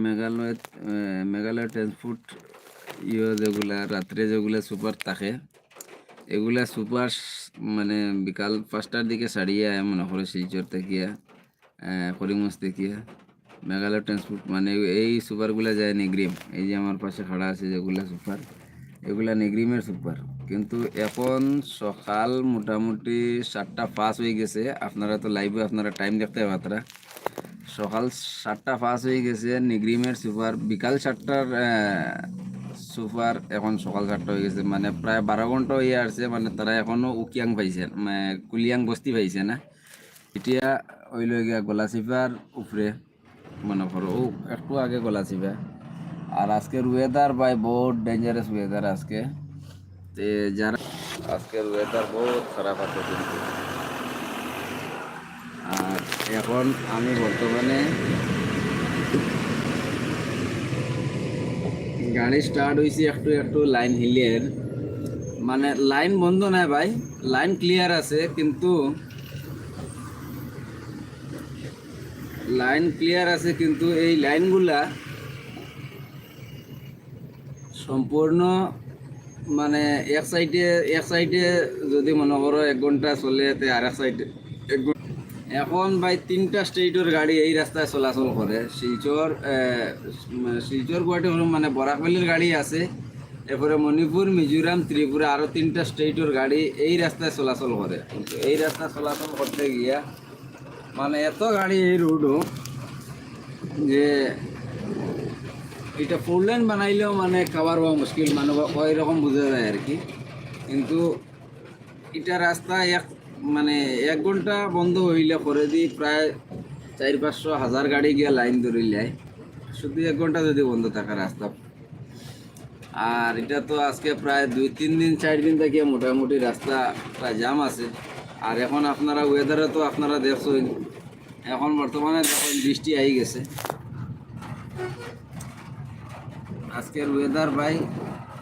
মেঘালয়ত মেঘালয় ট্রান্সপোর্ট যেগুলা রাত্রে যেগুলা সুপার থাকে এগুলা সুপার মানে বিকাল 5টার দিকে ছাড়িয়ে মনে করে শিলচর থেকে করিমগঞ্জ থেকে মেঘালয় ট্রান্সপোর্ট মানে এই সুপারগুলা যায় নিগ্রিম। এই যে আমার পাশে খাড়া আছে যেগুলা সুপার, এগুলা নিগ্রিমের সুপার। কিন্তু এখন সকাল মোটামুটি 7টা 5 হয়ে গেছে। আপনারা তো লাইভে আপনারা টাইম দেখতে পাত্রা। সকাল 7টা 5 হয়ে গেছে নিগ্রিমের সুপার, বিকাল 7টার সুপার এখন সকাল 7টা হয়ে গেছে, মানে প্রায় 12 ঘন্টা হয়ে আসছে। মানে তারা এখনও উকিয়াং পাইছে, মানে কুলিয়াং বস্তি পাইছে না। এতিয়া ওইল গিয়া গলাচিপার উপরে মনে করো ও একটু আগে গলাচিপা। আর আজকের ওয়েদার ভাই বহুত ডেঞ্জারাস ওয়েদার আজকে। তে যারা আজকের ওয়েদার বহুত খারাপ আছে কিন্তু। আর এখন আমি বর্তমানে গাড়ি স্টার্ট হয়েছি একটু একটু লাইন হিলের, মানে লাইন বন্ধ নাই ভাই, লাইন ক্লিয়ার আছে। কিন্তু এই লাইনগুলা সম্পূর্ণ মানে এক সাইডে যদি মনে করো 1 ঘন্টা চলে তে আর এক সাইডে এখন ভাই 3টা স্টেটের গাড়ি এই রাস্তায় চলাচল করে। শিলচর গুয়াহাটি মানে বরাকভ্যালির গাড়ি আছে, এরপরে মণিপুর, মিজোরাম, ত্রিপুরা আরও 3টা স্টেটের গাড়ি এই রাস্তায় চলাচল করে। কিন্তু এই রাস্তায় চলাচল করতে গিয়া মানে এত গাড়ি এই রোডও যে এটা 4 লেন বানাইলেও মানে কাভার হওয়া মুশকিল, মানে ওই রকম বোঝা যায় আর কি। কিন্তু এটা রাস্তা মানে 1 ঘন্টা বন্ধ হইলে করে দিই প্রায় 400-500 গাড়ি গিয়া লাইন ধরিলে, শুধু 1 ঘন্টা যদি বন্ধ থাকে রাস্তা। আর এটা তো আজকে প্রায় 2-3 দিন 4 দিন থেকে মোটামুটি রাস্তা প্রায় জাম আছে। আর এখন আপনারা ওয়েদারে তো আপনারা দেখছেন, এখন বর্তমানে দেখুন বৃষ্টি আই গেছে। আজকের ওয়েদার ভাই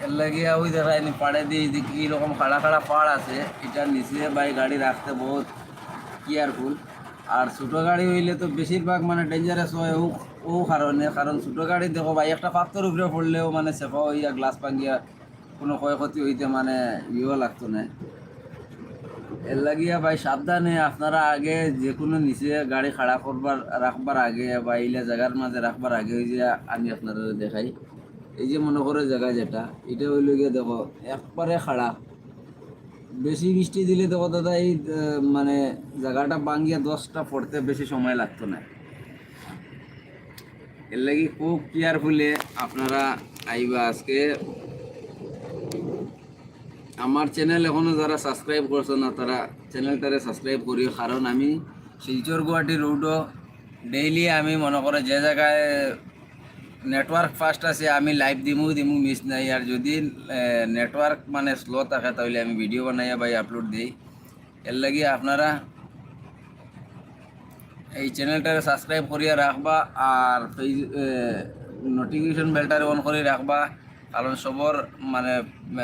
এর লাগিয়া ওই দেখায়নি পাড়ে দিয়ে এইরকম খাড়া খাড়া পাড় আছে, এটার নিচে ভাই গাড়ি রাখতে বহুত কেয়ারফুল। আর ছোটো গাড়ি হইলে তো বেশিরভাগ মানে ডেঞ্জারাস হয় ও কারণ ছোটো গাড়ি দেখো ভাই একটা পাত্তর উপরে পড়লেও মানে সেফা হইয়া গ্লাস ভাঙিয়া কোনো ক্ষয়ক্ষতি হইতে মানে লাগতো না। এর লাগিয়া ভাই সাবধানে আপনারা আগে যে কোনো নিচে গাড়ি খাড়া করবার রাখবার আগে বা এইলা জায়গার মাঝে রাখবার আগে ওই যে আমি আপনারা দেখাই, এই যে মনে করো জায়গা যেটা এটা হইলে গিয়ে দেখো একবারে খাড়া, বেশি বৃষ্টি দিলে দেখো দাদা এই মানে জায়গাটা ভাঙিয়া 10টা পড়তে বেশি সময় লাগতো না। এর লাগি খুব কেয়ারফুলে আপনারা আইবা। আজকে আমার চ্যানেল এখনও যারা সাবস্ক্রাইব করছো না তারা চ্যানেলটারে সাবস্ক্রাইব করিও, কারণ আমি শিলচর গুয়াহাটি রোডও ডেইলি আমি মনে করো যে জায়গায় নেটওয়ার্ক ফাস্ট আছে আমি লাইভ দিমু মিস নাই। আর যদি নেটওয়ার্ক মানে স্লো থাকে তাহলে আমি ভিডিও বানাইয়া বাই আপলোড দিই। এর লাগি আপনারা এই চ্যানেলটারে সাবস্ক্রাইব করিয়া রাখবা আর নোটিফিকেশন বেলটারে অন করে রাখবা, কারণ সবর মানে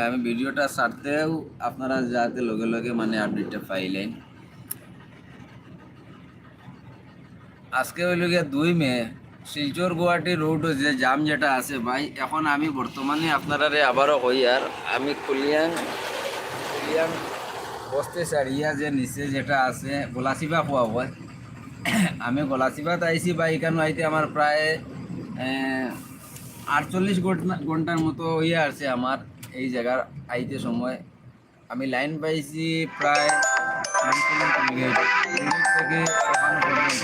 আমি ভিডিওটা ছাড়তেও আপনারা যাতে লগে লগে মানে আপডেটটা পাইলেন। আজকে হইল গিয়ে 2 মে, শিলচর গুয়াহাটি রোড যে জাম যেটা আছে ভাই, এখন আমি বর্তমানে আপনারা আবারও হই আর আমি কুলিয়াং বসতে ছাড়িয়া যে নিচে যেটা আছে গলাচিপা খোয়া হয়, আমি গলাচিপাত আইসি বা এখানে আইতে আমার প্রায় 48 ঘন্টার মতো হইয়া আছে আমার এই জায়গার আইতে সময়। আমি লাইন পাইছি প্রায় 20 মিনিট থেকে এখনো পর্যন্ত।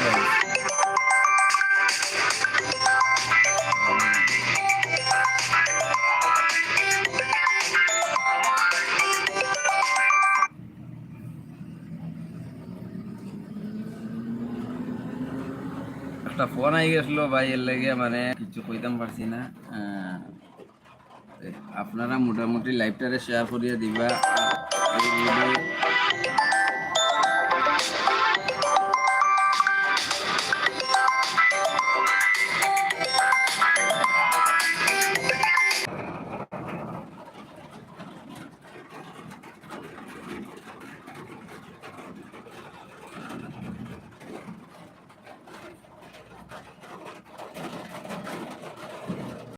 একটা ফোন আই গেছিলো ভাই, এর লেগে মানে কিছু কইতাম পারছি না। আপনারা মোটামুটি লাইভটারে শেয়ার করিয়া দিবা। আর এই ভিডিও